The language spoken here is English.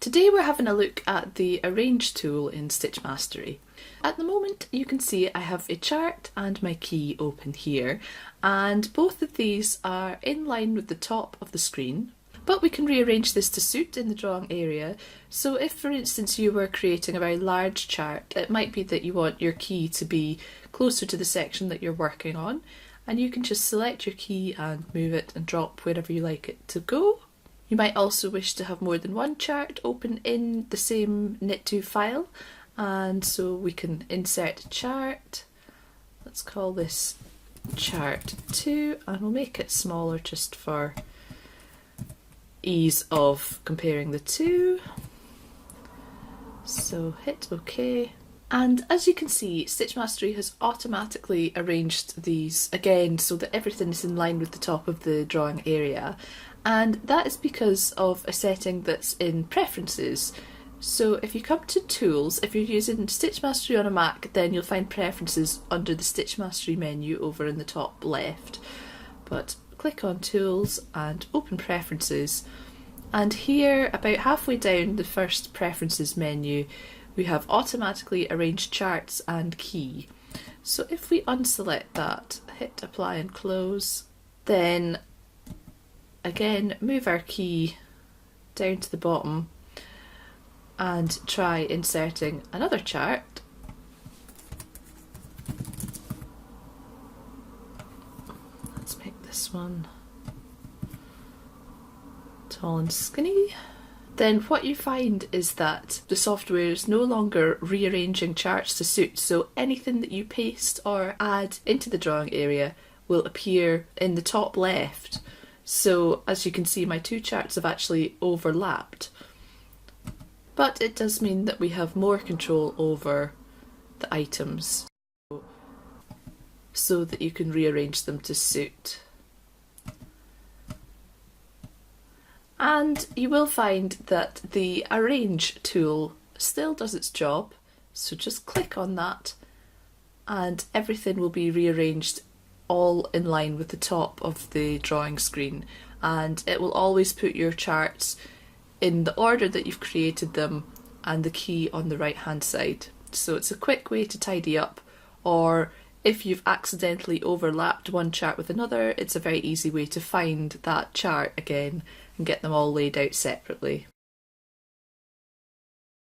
Today we're having a look at the Arrange tool in Stitch Mastery. At the moment you can see I have a chart and my key open here, and both of these are in line with the top of the screen, but we can rearrange this to suit in the drawing area. So if for instance you were creating a very large chart, it might be that you want your key to be closer to the section that you're working on, and you can just select your key and move it and drop wherever you like it to go. You might also wish to have more than one chart open in the same Knit2 file, and so we can insert a chart. Let's call this chart 2 and we'll make it smaller just for ease of comparing the two. So hit OK. And as you can see, Stitch Mastery has automatically arranged these again so that everything is in line with the top of the drawing area. And that is because of a setting that's in Preferences. So if you come to Tools, if you're using Stitch Mastery on a Mac, then you'll find Preferences under the Stitch Mastery menu over in the top left. But click on Tools and open Preferences. And here, about halfway down the first Preferences menu, we have automatically arranged charts and key. So if we unselect that, hit apply and close, then again move our key down to the bottom and try inserting another chart. Let's make this one tall and skinny. Then what you find is that the software is no longer rearranging charts to suit, so anything that you paste or add into the drawing area will appear in the top left. So as you can see, my two charts have actually overlapped. But it does mean that we have more control over the items so that you can rearrange them to suit. And you will find that the Arrange tool still does its job, so just click on that and everything will be rearranged all in line with the top of the drawing screen, and it will always put your charts in the order that you've created them and the key on the right hand side. So it's a quick way to tidy up, or if you've accidentally overlapped one chart with another, it's a very easy way to find that chart again and get them all laid out separately.